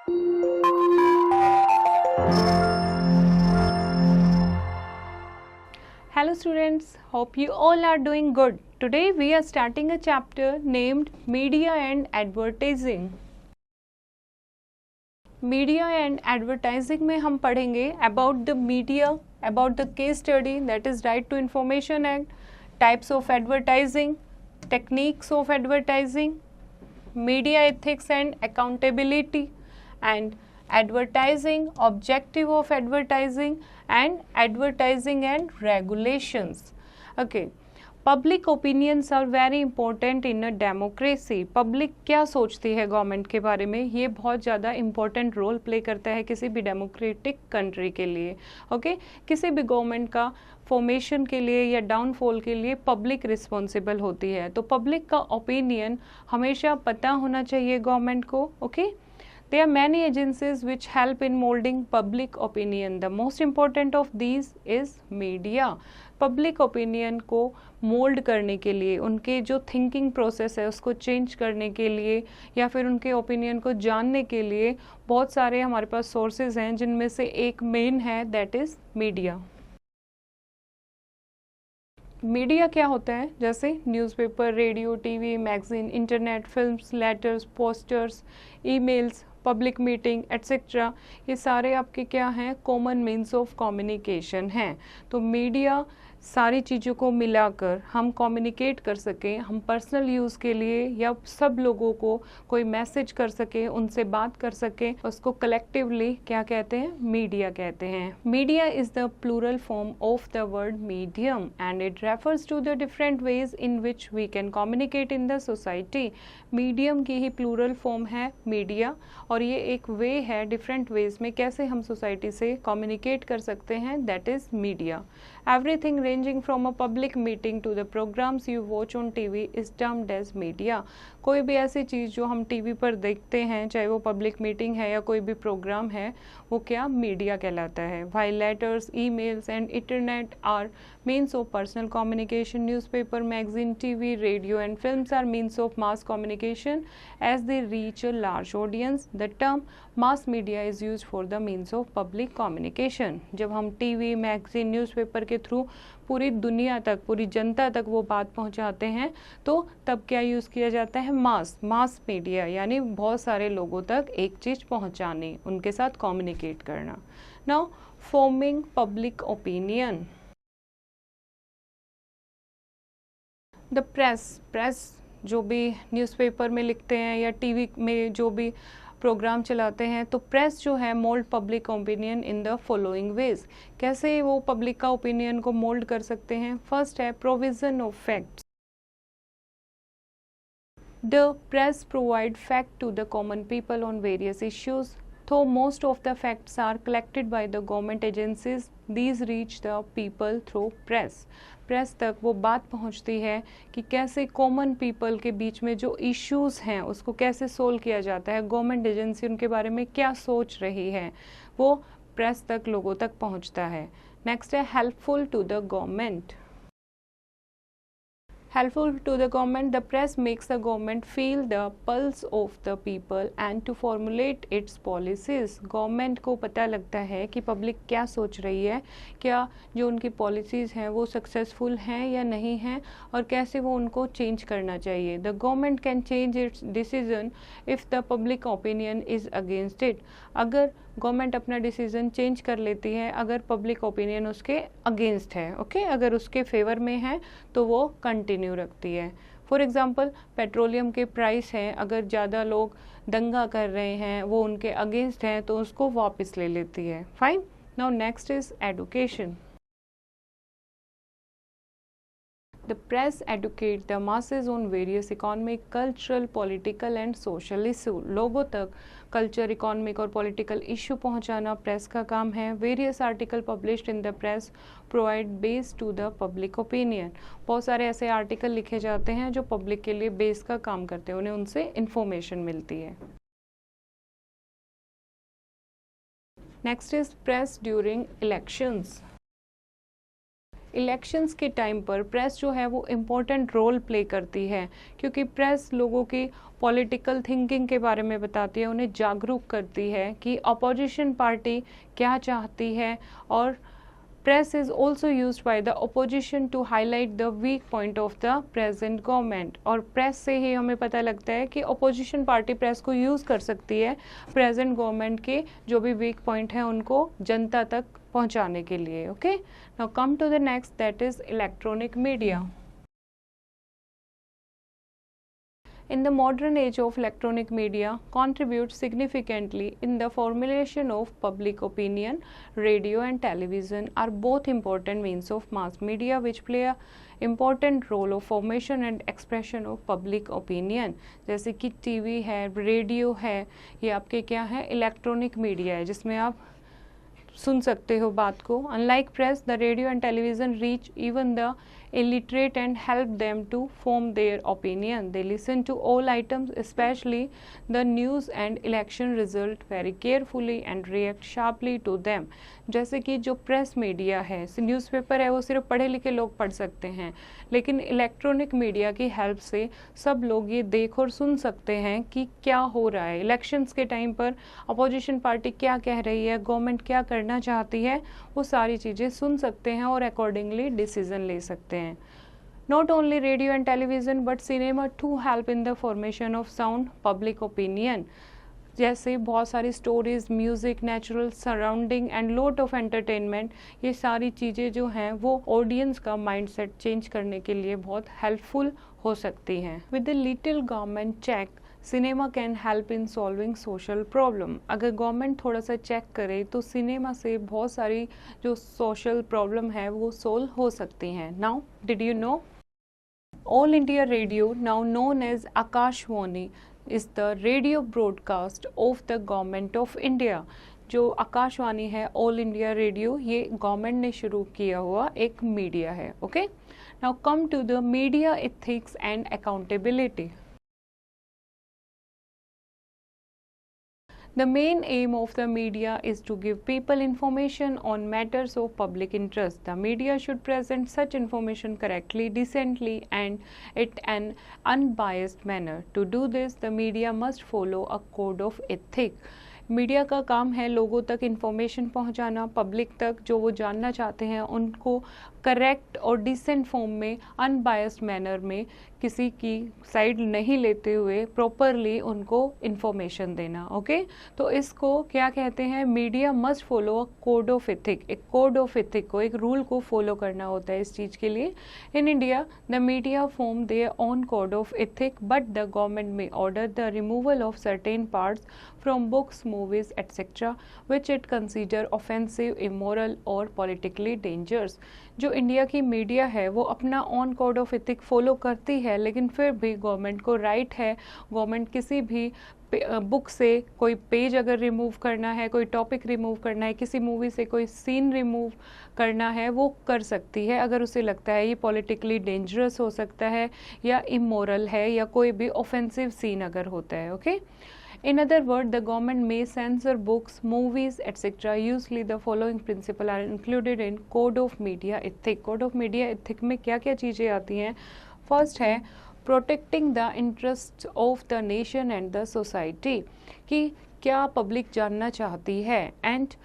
Hello students, hope you all are doing good. Today we are starting a chapter named Media and Advertising. Media and Advertising में हम पढ़ेंगे about the media, about the case study that is Right to Information Act, types of advertising, techniques of advertising, media ethics and accountability, and advertising, objective of advertising, and advertising and regulations. Okay, public opinions are very important in a democracy. Public क्या सोचती है government के बारे में, ये बहुत ज़्यादा important role play करता है किसी भी डेमोक्रेटिक कंट्री के लिए. ओके, किसी भी गवर्नमेंट का फॉर्मेशन के लिए या डाउनफॉल के लिए पब्लिक रिस्पॉन्सिबल होती है. तो पब्लिक का ओपिनियन हमेशा पता होना चाहिए गवर्नमेंट को. Okay, there are many agencies which help in molding public opinion. The most important of these is media. Public opinion को मोल्ड करने के लिए, उनके जो थिंकिंग प्रोसेस है उसको चेंज करने के लिए या फिर उनके ओपिनियन को जानने के लिए बहुत सारे हमारे पास सोर्सेज हैं, जिनमें से एक मेन है दैट इज़ मीडिया. मीडिया क्या होता है? जैसे newspaper, radio, TV, magazine, internet, films, letters, posters, emails, public meeting etcetera, ये सारे आपके क्या हैं? कॉमन मीन्स ऑफ कम्युनिकेशन हैं. तो मीडिया सारी चीज़ों को मिलाकर हम कम्युनिकेट कर सकें, हम पर्सनल यूज़ के लिए या सब लोगों को कोई मैसेज कर सकें, उनसे बात कर सकें, उसको कलेक्टिवली क्या कहते हैं? मीडिया कहते हैं. Media is the plural form of the word medium and it refers to the different ways in which we can communicate in the society. Medium की ही प्लूरल फॉर्म है मीडिया, और ये एक वे है डिफरेंट वेज में कैसे हम सोसाइटी से कम्युनिकेट कर सकते हैं, that is media. Everything ranging from a public meeting to the programs you watch on TV is termed as media. कोई भी ऐसी चीज़ जो हम टीवी पर देखते हैं, चाहे वो पब्लिक मीटिंग है या कोई भी प्रोग्राम है, वो क्या? मीडिया कहलाता है. While letters, emails and internet are means of personal communication, newspaper, magazine, TV, radio and films are means of mass communication as they reach a large audience. The term mass media is used for the means of public communication. जब हम TV, magazine, newspaper के through पूरी दुनिया तक, पूरी जनता तक वो बात पहुंचाते हैं, तो तब क्या यूज़ किया जाता है? मास मीडिया, यानी बहुत सारे लोगों तक एक चीज़ पहुंचानी, उनके साथ कम्युनिकेट करना. Now forming public opinion. The press जो भी न्यूज़पेपर में लिखते हैं या टीवी में जो भी प्रोग्राम चलाते हैं, तो प्रेस जो है mould public opinion in the following veg. कैसे वो पब्लिक का ओपिनियन को मोल्ड कर सकते हैं? फर्स्ट है provision of facts. The press provide fact to the common people on various issues. Though most of the facts are collected by the government agencies, these reach the people through press. Press तक वो बात पहुंचती है कि कैसे common people के बीच में जो इश्यूज़ हैं उसको कैसे सोल्व किया जाता है, गवर्नमेंट एजेंसी उनके बारे में क्या सोच रही है, वो प्रेस तक लोगों तक पहुंचता है. नेक्स्ट है helpful to the government. Helpful to the government, the press makes the government feel the pulse of the people and to formulate its policies. Government को पता लगता है कि पब्लिक क्या सोच रही है, क्या जो उनकी पॉलिसीज़ हैं वो सक्सेसफुल हैं या नहीं हैं, और कैसे वो उनको चेंज करना चाहिए. The government can change it's decision if the public opinion is against it. अगर गवर्नमेंट अपना डिसीज़न चेंज कर लेती है अगर पब्लिक ओपिनियन उसके अगेंस्ट है. ओके, अगर उसके फेवर में है तो वो कंटिन्यू रखती है. फॉर एग्जांपल पेट्रोलियम के प्राइस हैं, अगर ज़्यादा लोग दंगा कर रहे हैं, वो उनके अगेंस्ट हैं, तो उसको वापस ले लेती है. Fine. Now next is education. The press educate the masses on various economic, cultural, political and social issue. लोगों तक कल्चर, इकोनॉमिक और पॉलिटिकल इशू पहुंचाना प्रेस का काम है. Various article published in the press provide base to the public opinion. बहुत सारे ऐसे आर्टिकल लिखे जाते हैं जो पब्लिक के लिए बेस का काम करते हैं, उन्हें उनसे इंफॉर्मेशन मिलती है. Next is press during elections. Elections के टाइम पर प्रेस जो है वो इम्पोर्टेंट रोल प्ले करती है, क्योंकि प्रेस लोगों की पॉलिटिकल थिंकिंग के बारे में बताती है, उन्हें जागरूक करती है कि अपोजिशन पार्टी क्या चाहती है। और press is also used by the opposition to highlight the weak point of the present government। और प्रेस से ही हमें पता लगता है कि अपोजिशन पार्टी प्रेस को यूज़ कर सकती है प्रेजेंट गवर्नमेंट के जो भी वीक पॉइंट हैं उनको जनता तक पहुंचाने के लिए। Okay, now come to the next, that is electronic media. In the modern age of electronic media contributes significantly in the formulation of public opinion. Radio and television are both important means of mass media which play a important role of formation and expression of public opinion। जैसे कि TV है, radio है, ये आपके क्या है, electronic media है जिसमें आप सुन सकते हो बात को। Unlike press, the radio and television reach even the illiterate and help them to form their opinion. They listen to all items, especially the news and election result, very carefully and react sharply to them। जैसे कि जो press media है, newspaper है, वो सिर्फ पढ़े लिखे लोग पढ़ सकते हैं, लेकिन इलेक्ट्रॉनिक मीडिया की हेल्प से सब लोग ये देख और सुन सकते हैं कि क्या हो रहा है इलेक्शंस के टाइम पर, अपोजिशन पार्टी क्या कह रही है, गवर्नमेंट क्या करना चाहती है, वो सारी चीज़ें सुन सकते हैं और अकॉर्डिंगली डिसीजन ले सकते हैं। Not only radio and television but cinema too help in the formation of sound public opinion। जैसे बहुत सारी stories, music, natural surrounding and lot of entertainment, ये सारी चीज़ें जो हैं वो ऑडियंस का माइंडसेट चेंज करने के लिए बहुत हेल्पफुल हो सकती हैं। With the little government check, cinema can help in solving social problem. अगर गवर्नमेंट थोड़ा सा चेक करे तो सिनेमा से बहुत सारी जो सोशल प्रॉब्लम है वो सोल्व हो सकती हैं। Now did you know all India radio, now known as Akashvani, is the radio broadcast of the government of India. जो आकाशवाणी है, ऑल इंडिया रेडियो, ये गवर्नमेंट ने शुरू किया हुआ एक मीडिया है। Okay, now come to the media ethics and accountability. The main aim of the media is to give people information on matters of public interest. The media should present such information correctly, decently, and in an unbiased manner. To do this, the media must follow a code of ethics। Media का काम है लोगों तक information पहुंचाना, public तक जो वो जानना चाहते हैं उनको करेक्ट और डिसेंट फॉर्म में, अनबायस्ड मैनर में, किसी की साइड नहीं लेते हुए प्रॉपरली उनको इन्फॉर्मेशन देना। ओके, तो इसको क्या कहते हैं, media must follow a code of ethic. एक कोड ऑफ एथिक को, एक रूल को फॉलो करना होता है इस चीज़ के लिए। In India the media form their own code of ethic but the government may order the removal of certain parts from books, movies, etc., which it consider offensive, immoral और politically dangerous। जो India की media है वो अपना on code of ethic follow करती है, लेकिन फिर भी गवर्नमेंट को राइट है, गवर्नमेंट किसी भी बुक से कोई पेज अगर रिमूव करना है, कोई टॉपिक रिमूव करना है, किसी मूवी से कोई सीन रिमूव करना है, वो कर सकती है अगर उसे लगता है ये पॉलिटिकली डेंजरस हो सकता है या इमोरल है या कोई भी ऑफेंसिव सीन अगर होता है। Okay, In other words, the government may censor books, movies, etc. Usually the following principles are included in Code of Media Ethics। Code of Media Ethics में क्या क्या चीज़ें आती हैं? फर्स्ट है protecting the interest of the nation and the society, कि क्या public जानना चाहती है, and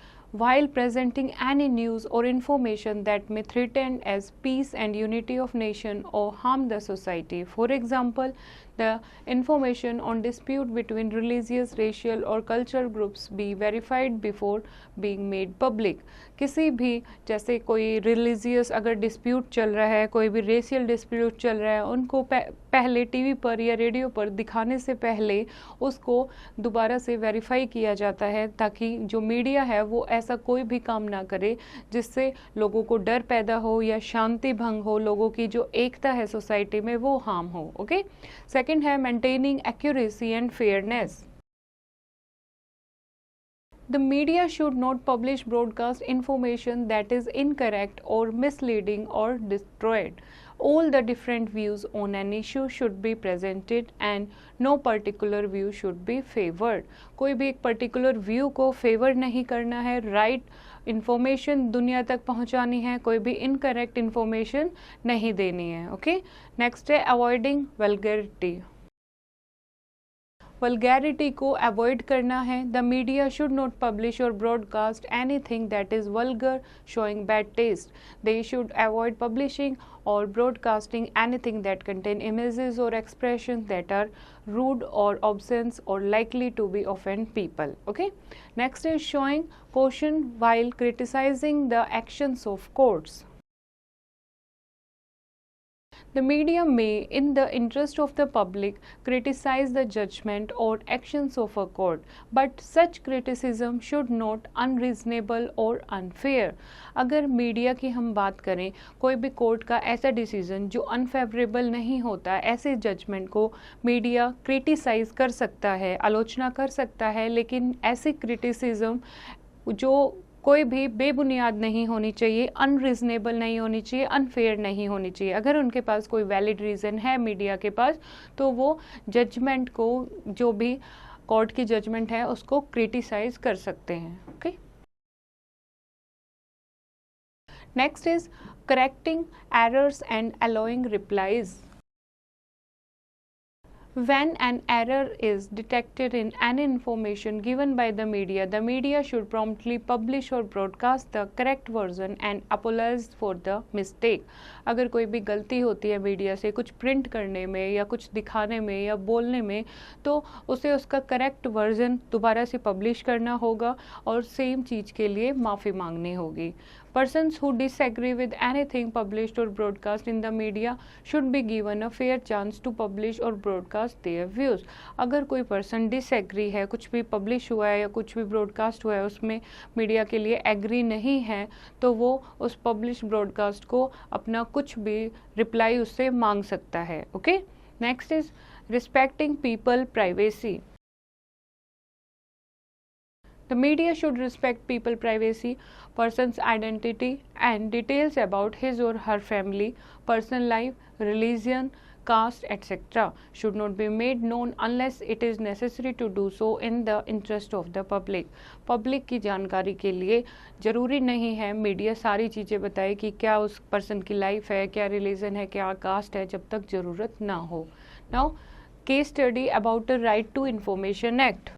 while presenting any news or information that may threaten as peace and unity of nation or harm the society। For example, the information on dispute between religious, racial or cultural groups be verified before being made public। किसी भी, जैसे कोई religious अगर dispute चल रहा है, कोई भी रेशियल डिस्प्यूट चल रहा है, उनको पहले टीवी पर या रेडियो पर दिखाने से पहले उसको दोबारा से वेरीफाई किया जाता है, ताकि जो मीडिया है वो ऐसा कोई भी काम ना करे जिससे लोगों को डर पैदा हो या शांति भंग हो, लोगों की जो एकता है सोसाइटी में वो हार्म हो। ओके, सेकंड है maintaining accuracy and fairness. The media should not publish broadcast information that is incorrect or misleading or destroyed। All the different views on an issue should be presented and no particular view should be favored. कोई भी एक particular view को favor नहीं करना है, right information दुनिया तक पहुंचानी है, कोई भी incorrect information नहीं देनी है. Okay, next है avoiding vulgarity. वल्गैरिटी को अवॉइड करना है. The media should not publish और broadcast anything that is vulgar showing bad taste. They should avoid publishing or broadcasting anything that contain images or expressions that are rude or obscene or likely to be offend people. Okay, next is showing caution while criticizing the actions of courts. The media may, in the interest of the public, criticize the judgment or actions of a court, but such criticism should not unreasonable or unfair. अगर media की हम बात करें, कोई भी court का ऐसा decision जो अनफेवरेबल नहीं होता, ऐसे जजमेंट को मीडिया क्रिटिसाइज कर सकता है, आलोचना कर सकता है, लेकिन ऐसी क्रिटिसिज्म जो कोई भी बेबुनियाद नहीं होनी चाहिए, अनरीजनेबल नहीं होनी चाहिए, अनफेयर नहीं होनी चाहिए. अगर उनके पास कोई वैलिड रीज़न है मीडिया के पास, तो वो जजमेंट को, जो भी कोर्ट की जजमेंट है, उसको क्रिटिसाइज कर सकते हैं. Okay, next is correcting errors and allowing replies. When an error is detected in any information given by the media should promptly publish or broadcast the correct version and apologize for the mistake. अगर कोई भी गलती होती है media से कुछ print करने में या कुछ दिखाने में या बोलने में, तो उसे उसका करेक्ट वर्जन दोबारा से पब्लिश करना होगा और सेम चीज़ के लिए माफ़ी मांगनी होगी. Persons who disagree with anything published or broadcast in the media should be given a fair chance to publish or broadcast their views. अगर कोई पर्सन डिसएग्री है, कुछ भी पब्लिश हुआ है या कुछ भी ब्रॉडकास्ट हुआ है उसमें मीडिया के लिए एग्री नहीं है, तो वो उस पब्लिश ब्रॉडकास्ट को अपना कुछ भी रिप्लाई उससे मांग सकता है. Okay, next is respecting people privacy. The media should respect people privacy, person's identity and details about his or her family, personal life, religion, caste, etc. should not be made known unless it is necessary to do so in the interest of the public. Public की जानकारी के लिए ज़रूरी नहीं है media सारी चीज़ें बताए कि क्या उस पर्सन की लाइफ है, क्या रिलीजन है, क्या कास्ट है, जब तक ज़रूरत ना हो. Now case study about the right to information act.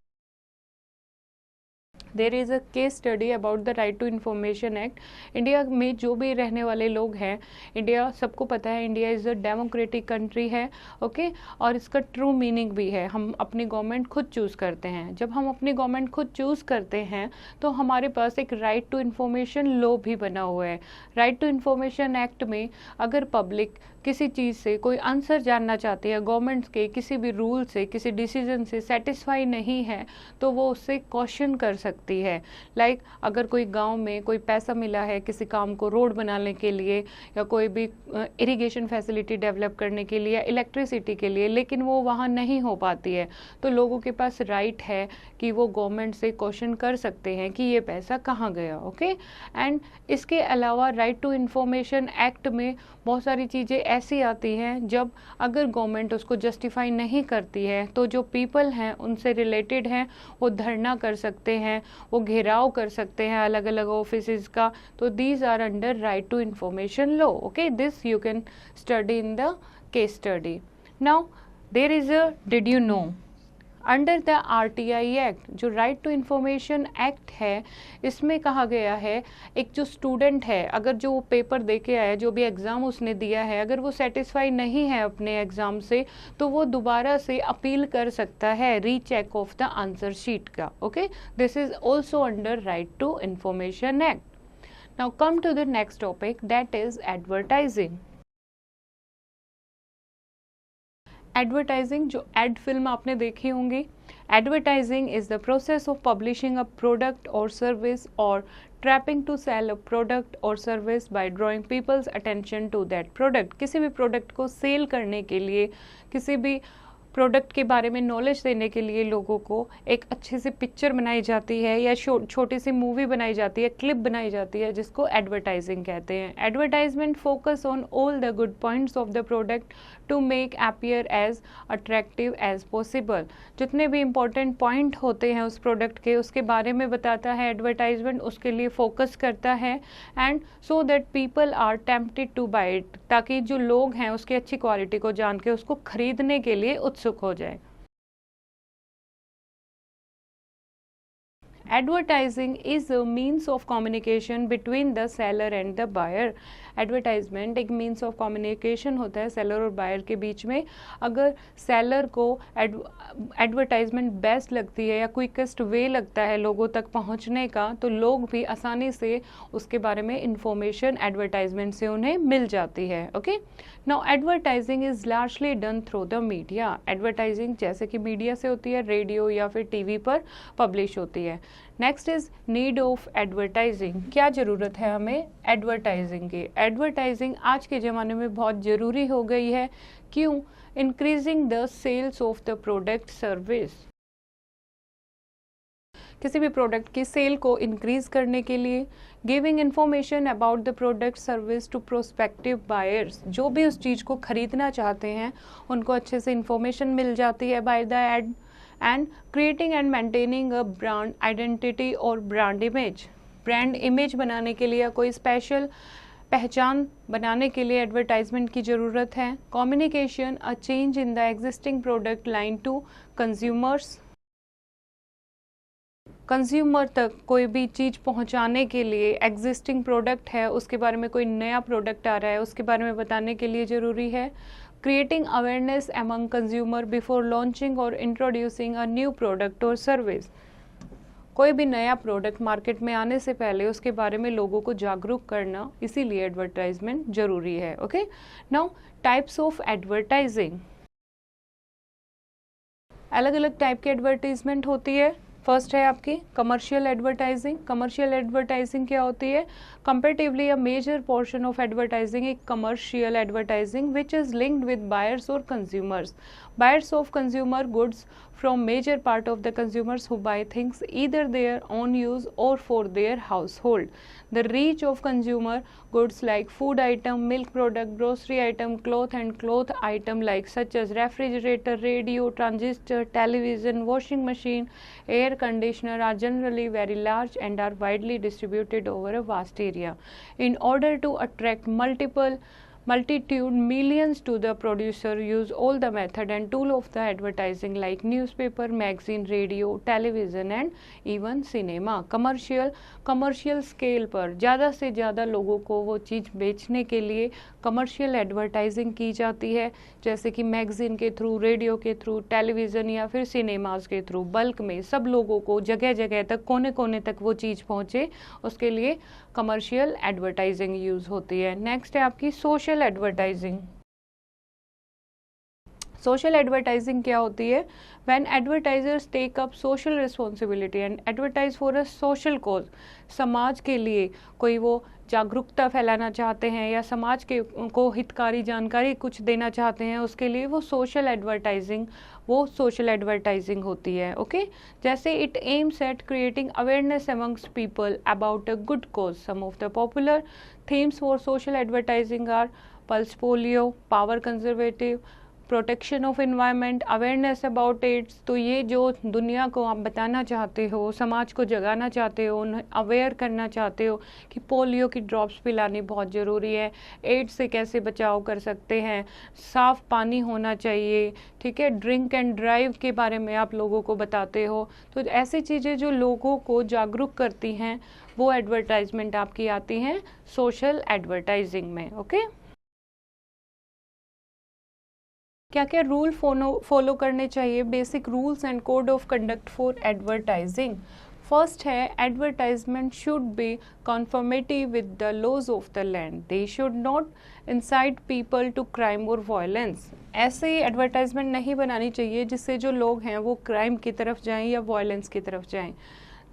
There is a case study about the right to information act. India में जो भी रहने वाले लोग हैं, इंडिया सबको पता है India is a democratic country है. ओके, और इसका ट्रू मीनिंग भी है, हम अपनी गवर्नमेंट खुद चूज़ करते हैं. जब हम अपनी गवर्नमेंट खुद चूज़ करते हैं तो हमारे पास एक राइट टू इन्फॉर्मेशन लॉ भी बना हुआ है. राइट टू इन्फॉर्मेशन एक्ट में अगर पब्लिक किसी चीज़ से कोई आंसर जानना चाहती है, गवर्नमेंट के किसी भी रूल से, किसी डिसीजन से सेटिस्फाई नहीं है, तो वो उससे क्वेश्चन कर सकती है. लाइक अगर कोई गांव में कोई पैसा मिला है किसी काम को रोड बनाने के लिए या कोई भी इरिगेशन फैसिलिटी डेवलप करने के लिए या इलेक्ट्रिसिटी के लिए, लेकिन वो वहाँ नहीं हो पाती है, तो लोगों के पास राइट है कि वो गवर्नमेंट से क्वेश्चन कर सकते हैं कि ये पैसा कहाँ गया. ओके, एंड इसके अलावा राइट टू इन्फॉर्मेशन एक्ट में बहुत सारी चीज़ें ऐसी आती हैं जब अगर गवर्नमेंट उसको जस्टिफाई नहीं करती है, तो जो पीपल हैं उनसे रिलेटेड हैं वो धरना कर सकते हैं, वो घेराव कर सकते हैं अलग अलग ऑफिसेज का. तो these are under right to information law. Okay, this you can study in the case study. Now there is a did you know. Under the RTI act, जो राइट टू इन्फॉर्मेशन एक्ट है, इसमें कहा गया है एक जो student है, अगर जो पेपर दे के आया, जो भी एग्ज़ाम उसने दिया है, अगर वो सेटिस्फाई नहीं है अपने एग्ज़ाम से, तो वो दोबारा से अपील कर सकता है recheck of the answer sheet का. Okay, this is also under right to information act. Now come to the next topic, that is advertising. Advertising, जो एड फिल्म आपने देखी होंगी. Advertising is the process of publishing a product और service और trapping to sell a product और service by drawing people's attention to that product. किसी भी product को सेल करने के लिए, किसी भी प्रोडक्ट के बारे में नॉलेज देने के लिए लोगों को एक अच्छी सी पिक्चर बनाई जाती है या छोटी सी मूवी बनाई जाती है, क्लिप बनाई जाती है, जिसको एडवर्टाइजिंग कहते हैं। Advertisement focus on all the good points of the product to make appear as attractive as possible. जितने भी इंपॉर्टेंट पॉइंट होते हैं उस प्रोडक्ट के, उसके बारे में बताता है एडवर्टाइजमेंट, उसके लिए फोकस करता है, and so that people are tempted to buy it, ताकि जो लोग हैं उसकी अच्छी क्वालिटी को जान के उसको खरीदने के लिए उत्सुक हो जाए। Advertising is a means of communication between the seller and the buyer. Advertisement एक मीन्स ऑफ कम्युनिकेशन होता है सेलर और बायर के बीच में। अगर सेलर को एडवर्टाइजमेंट बेस्ट लगती है या क्विकेस्ट वे लगता है लोगों तक पहुंचने का, तो लोग भी आसानी से उसके बारे में इंफॉर्मेशन एडवर्टाइजमेंट से उन्हें मिल जाती है। Okay, now advertising is largely done through the media. Advertising जैसे कि मीडिया से होती है, रेडियो या फिर टीवी पर पब्लिश होती है। Next is need of advertising. क्या ज़रूरत है हमें एडवर्टाइजिंग की? एडवर्टाइजिंग आज के ज़माने में बहुत ज़रूरी हो गई है। क्यों? Increasing the sales of the product service. किसी भी प्रोडक्ट की सेल को इंक्रीज करने के लिए, giving information about the product service to prospective buyers. जो भी उस चीज़ को खरीदना चाहते हैं उनको अच्छे से इंफॉर्मेशन मिल जाती है by the ad, and creating and maintaining a brand identity और ब्रांड इमेज। ब्रांड इमेज बनाने के लिए या कोई स्पेशल पहचान बनाने के लिए एडवर्टाइजमेंट की ज़रूरत है। Communication a change in the existing product line to consumers. Consumer तक कोई भी चीज़ पहुंचाने के लिए, एग्जिस्टिंग प्रोडक्ट है उसके बारे में कोई नया प्रोडक्ट आ रहा है उसके बारे में बताने के लिए ज़रूरी है। Creating awareness among consumer before launching और इंट्रोड्यूसिंग अ न्यू प्रोडक्ट और सर्विस। कोई भी नया प्रोडक्ट मार्केट में आने से पहले उसके बारे में लोगों को जागरूक करना, इसीलिए एडवर्टाइजमेंट जरूरी है। Okay, now types of advertising. अलग अलग टाइप की एडवर्टाइजमेंट होती है। फर्स्ट है आपकी कमर्शियल एडवर्टाइजिंग। कमर्शियल एडवर्टाइजिंग क्या होती है? Comparatively a major portion of advertising एक commercial advertising which is linked with buyers और consumers. Buyers of consumer goods from major part of the consumers who buy things either their own use or for their household. The reach of consumer goods like food item, milk product, grocery item, cloth and cloth item like such as refrigerator, radio, transistor, television, washing machine, air conditioner are generally very large and are widely distributed over a vast area. In order to attract multitude millions to the producer use all the method and tool of the advertising like newspaper, magazine, radio, television and even cinema. Commercial scale पर ज़्यादा से ज़्यादा लोगों को वो चीज़ बेचने के लिए कमर्शियल एडवर्टाइजिंग की जाती है, जैसे कि मैगजीन के थ्रू, रेडियो के थ्रू, टेलीविज़न या फिर सिनेमाज के थ्रू। बल्क में सब लोगों को जगह जगह तक, कोने कोने तक वो चीज़ पहुँचे, उसके लिए कमर्शियल एडवर्टाइजिंग यूज़ होती है। नेक्स्ट है आपकी सोशल एडवर्टाइजिंग। सोशल एडवर्टाइजिंग क्या होती है? When advertisers take up social responsibility and advertise for a social cause. समाज के लिए कोई वो जागरूकता फैलाना चाहते हैं या समाज के को हितकारी जानकारी कुछ देना चाहते हैं, उसके लिए वो सोशल एडवर्टाइजिंग होती है। ओके, जैसे it aims at creating awareness amongst people about a good cause. Some of the popular themes for social advertising are pulse polio, power conservative, protection of environment, awareness about AIDS. तो ये जो दुनिया को आप बताना चाहते हो, समाज को जगाना चाहते हो, उन्हें अवेयर करना चाहते हो कि पोलियो की ड्रॉप्स पिलानी बहुत ज़रूरी है, एड्स से कैसे बचाव कर सकते हैं, साफ़ पानी होना चाहिए, ठीक है, ड्रिंक एंड ड्राइव के बारे में आप लोगों को बताते हो। तो ऐसी चीज़ें जो लोगों को जागरूक करती हैं वो एडवर्टाइजमेंट आपकी आती हैं सोशल एडवर्टाइजिंग में। ओके, क्या क्या रूल फॉलो करने चाहिए? Basic rules and code of conduct for advertising. First है advertisement should be confirmative with the laws of the land. They should not incite people to crime और violence. ऐसे advertisement नहीं बनानी चाहिए जिससे जो लोग हैं वो क्राइम की तरफ जाएं या वायलेंस की तरफ जाएं।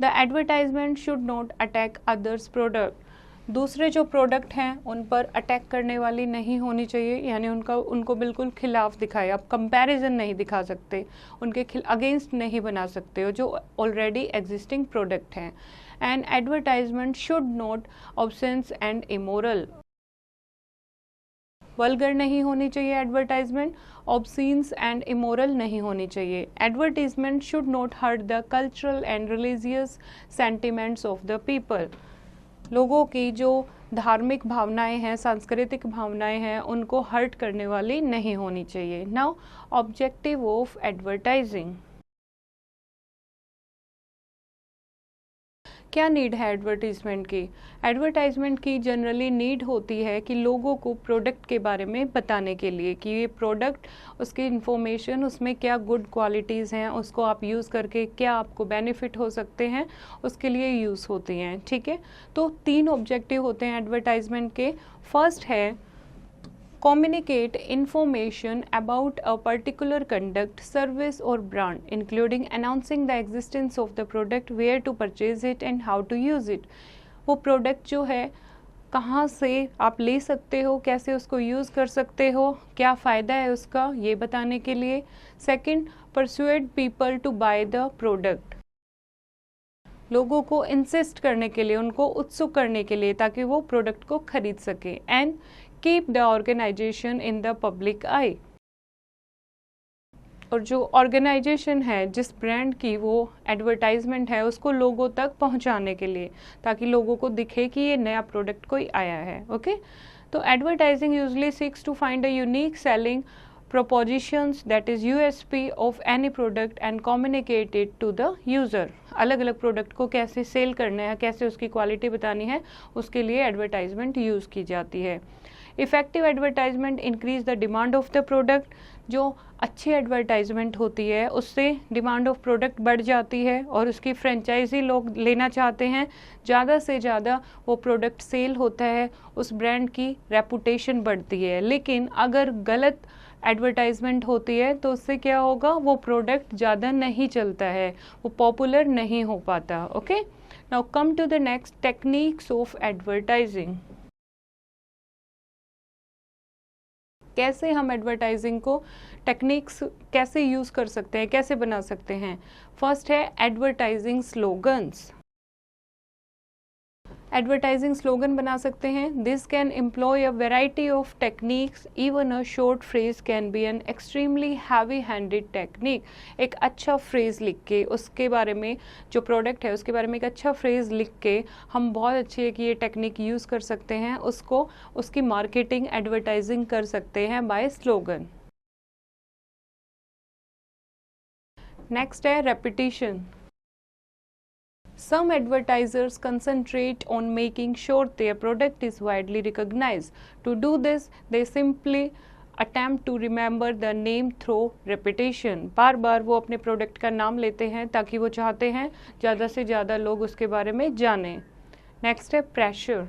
The advertisement should not attack others product. दूसरे जो प्रोडक्ट हैं उन पर अटैक करने वाली नहीं होनी चाहिए, यानी उनको बिल्कुल खिलाफ दिखाए, आप कंपैरिजन नहीं दिखा सकते, उनके अगेंस्ट नहीं बना सकते हो जो ऑलरेडी एग्जिस्टिंग प्रोडक्ट हैं। And advertisement should not absence and immoral, vulgar नहीं होनी चाहिए एडवर्टाइजमेंट, ऑब्सीन्स एंड इमोरल नहीं होनी चाहिए। Advertisement should not hurt the cultural and religious sentiments of the people, लोगों की जो धार्मिक भावनाएं हैं, सांस्कृतिक भावनाएं हैं, उनको हर्ट करने वाली नहीं होनी चाहिए। नाउ ऑब्जेक्टिव ऑफ एडवर्टाइजिंग, क्या नीड है एडवर्टीजमेंट की? एडवर्टाइजमेंट की जनरली नीड होती है कि लोगों को प्रोडक्ट के बारे में बताने के लिए कि ये प्रोडक्ट, उसकी इंफॉर्मेशन, उसमें क्या गुड क्वालिटीज़ हैं, उसको आप यूज़ करके क्या आपको बेनिफिट हो सकते हैं, उसके लिए यूज़ होती हैं। ठीक है, तो 3 ऑब्जेक्टिव होते हैं एडवर्टाइजमेंट के। फर्स्ट है communicate information about a particular conduct, service or brand, including announcing the existence of the product, where to purchase it and how to use it। वो प्रोडक्ट जो है कहाँ से आप ले सकते हो, कैसे उसको यूज़ कर सकते हो, क्या फ़ायदा है उसका, ये बताने के लिए। Second, persuade people to buy the product, लोगों को इंसिस्ट करने के लिए, उनको उत्सुक करने के लिए, ताकि वो प्रोडक्ट को खरीद सके। And keep the organisation in the public eye, और जो ऑर्गेनाइजेशन है, जिस ब्रांड की वो एडवर्टाइजमेंट है, उसको लोगों तक पहुंचाने के लिए, ताकि लोगों को दिखे कि ये नया प्रोडक्ट कोई आया है। ओके, तो advertising usually seeks to find a unique selling propositions, that is USP of any product and communicate it to the user। अलग अलग प्रोडक्ट को कैसे सेल करना है, कैसे उसकी क्वालिटी बतानी है, उसके लिए एडवर्टाइजमेंट यूज़ की जाती है। Effective advertisement increase the demand of the product, जो अच्छी एडवर्टाइजमेंट होती है उससे डिमांड ऑफ प्रोडक्ट बढ़ जाती है और उसकी फ्रेंचाइजी लोग लेना चाहते हैं, ज़्यादा से ज़्यादा वो प्रोडक्ट सेल होता है, उस ब्रांड की रेपुटेशन बढ़ती है। लेकिन अगर गलत एडवर्टाइजमेंट होती है तो उससे क्या होगा, वो प्रोडक्ट ज़्यादा नहीं चलता है, वो पॉपुलर नहीं हो पाता। Okay, now come to the next, techniques of advertising. कैसे हम एडवर्टाइजिंग को, टेक्निक्स कैसे यूज़ कर सकते हैं, कैसे बना सकते हैं। फर्स्ट है एडवर्टाइजिंग स्लोगन्स। एडवर्टाइजिंग स्लोगन बना सकते हैं। This can employ a variety of techniques, even a short phrase can be an extremely heavy handed technique. एक अच्छा फ्रेज लिख के, उसके बारे में, जो प्रोडक्ट है उसके बारे में एक अच्छा फ्रेज लिख के हम बहुत अच्छी है कि ये टेक्निक यूज़ कर सकते हैं, उसको, उसकी मार्केटिंग, एडवर्टाइजिंग कर सकते हैं बाय स्लोगन। नेक्स्ट है repetition. Some advertisers concentrate on making sure their product is widely recognized. To do this, they simply attempt to remember the name through repetition। बार बार वो अपने प्रोडक्ट का नाम लेते हैं ताकि वो चाहते हैं ज़्यादा से ज़्यादा लोग उसके बारे में जानें। नेक्स्ट है pressure.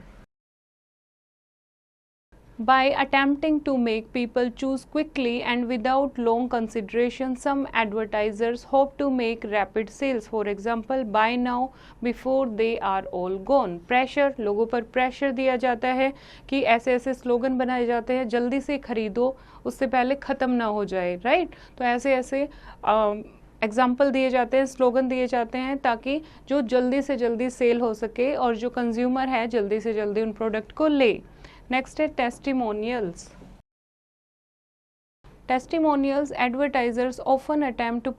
By attempting to make people choose quickly and without long consideration, some advertisers hope to make rapid sales. For example, buy now before they are all gone। Pressure, लोगों पर प्रेशर दिया जाता है कि ऐसे ऐसे slogan बनाए जाते हैं, जल्दी से खरीदो, उससे पहले ख़त्म ना हो जाए, राइट। तो ऐसे ऐसे एग्जाम्पल दिए जाते हैं, स्लोगन दिए जाते हैं, ताकि जो जल्दी से जल्दी सेल हो सके और जो कंज्यूमर है जल्दी से जल्दी उन प्रोडक्ट को ले। नेक्स्ट है testimonials. Testimonials, advertisers often attempt to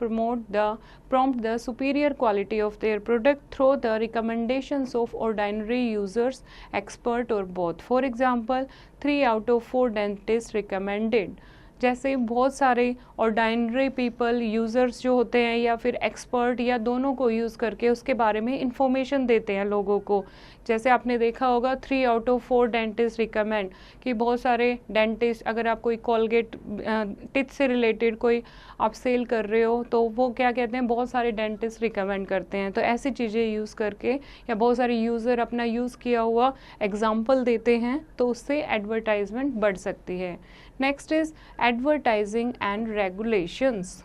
prompt the superior quality of their product through the recommendations of ordinary users, expert or both। For example, 3 out of 4 dentists recommended। जैसे बहुत सारे ऑर्डिनरी पीपल, यूज़र्स जो होते हैं, या फिर expert, या दोनों को यूज़ करके उसके बारे में इंफॉर्मेशन देते हैं लोगों को। जैसे आपने देखा होगा 3 out of 4 डेंटिस्ट रिकमेंड, कि बहुत सारे डेंटिस्ट, अगर आप कोई कॉलगेट टिथ से रिलेटेड कोई आप सेल कर रहे हो तो वो क्या कहते हैं, बहुत सारे डेंटिस्ट रिकमेंड करते हैं। तो ऐसी चीज़ें यूज़ करके, या बहुत सारे यूज़र अपना यूज़ किया हुआ एग्जाम्पल देते हैं, तो उससे एडवर्टाइजमेंट बढ़ सकती है। Next is advertising and regulations.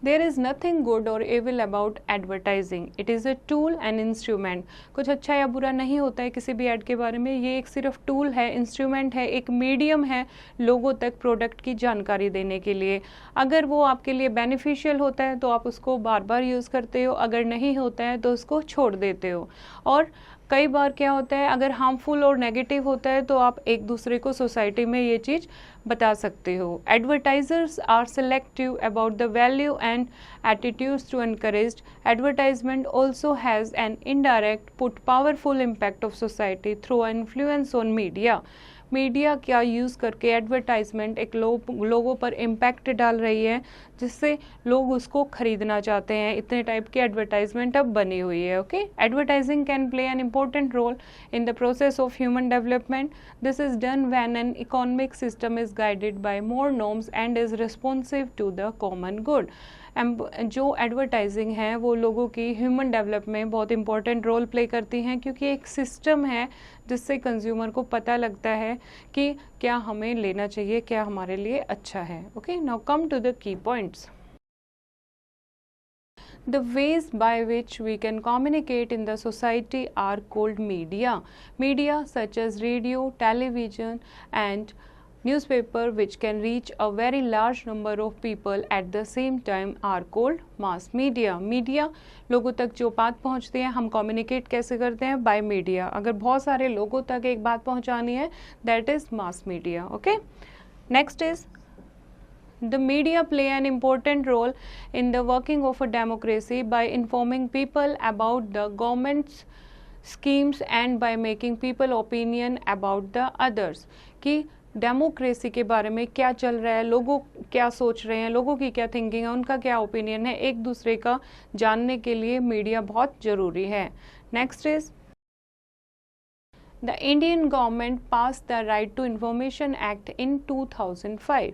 There is nothing good और evil about advertising, it is a tool and instrument. कुछ अच्छा या बुरा नहीं होता है किसी भी ऐड के बारे में, ये एक सिर्फ टूल है, इंस्ट्रूमेंट है, एक मीडियम है लोगों तक प्रोडक्ट की जानकारी देने के लिए। अगर वो आपके लिए बेनिफिशियल होता है तो आप उसको बार बार यूज़ करते हो, अगर नहीं होता है तो उसको छोड़ देते हो। और कई बार क्या होता है, अगर हार्मफुल और नेगेटिव होता है तो आप एक दूसरे को सोसाइटी में ये चीज़ बता सकते हो। Advertisers are selective about the value and attitudes to encourage advertisement also has an indirect put powerful impact of society through influence on media. Media क्या यूज़ करके एडवर्टाइजमेंट एक लोगों पर इम्पैक्ट डाल रही है, जिससे लोग उसको खरीदना चाहते हैं। इतने टाइप की एडवर्टाइजमेंट अब बनी हुई है। Okay, advertising can play an important role in the process of human development. This is done when an economic system is guided by more norms and is responsive to the common good. जो advertising है वो लोगों की human develop में बहुत important role play करती हैं, क्योंकि एक सिस्टम है जिससे कंज्यूमर को पता लगता है कि क्या हमें लेना चाहिए, क्या हमारे लिए अच्छा है। Okay, now come to the key points. The ways by which we can communicate in the society are called media. Media such as radio, television and newspaper which can reach a very large number of people at the same time are called mass media. Media लोगों तक जो बात पहुंचती है, हम communicate कैसे करते हैं? by media. अगर बहुत सारे लोगों तक एक बात पहुंचानी है, that is mass media. Okay, next is the media play an important role in the working of a democracy by informing people about the government's schemes and by making people opinion about the others. कि democracy के बारे में क्या चल रहा है, लोगों क्या सोच रहे हैं, लोगों की क्या थिंकिंग है, उनका क्या ओपिनियन है, एक दूसरे का जानने के लिए मीडिया बहुत ज़रूरी है। Next is the Indian government pass the right to information act in 2005।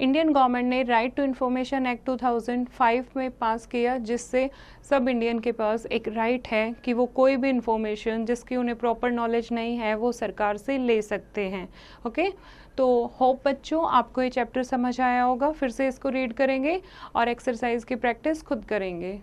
Indian government ने राइट टू इन्फॉर्मेशन एक्ट 2005 में पास किया, जिससे सब इंडियन के पास एक राइट है कि वो कोई भी इंफॉर्मेशन जिसकी उन्हें प्रॉपर नॉलेज नहीं है वो सरकार से ले सकते हैं। ओके, तो होप बच्चों आपको ये चैप्टर समझ आया होगा। फिर से इसको रीड करेंगे और एक्सरसाइज की प्रैक्टिस खुद करेंगे।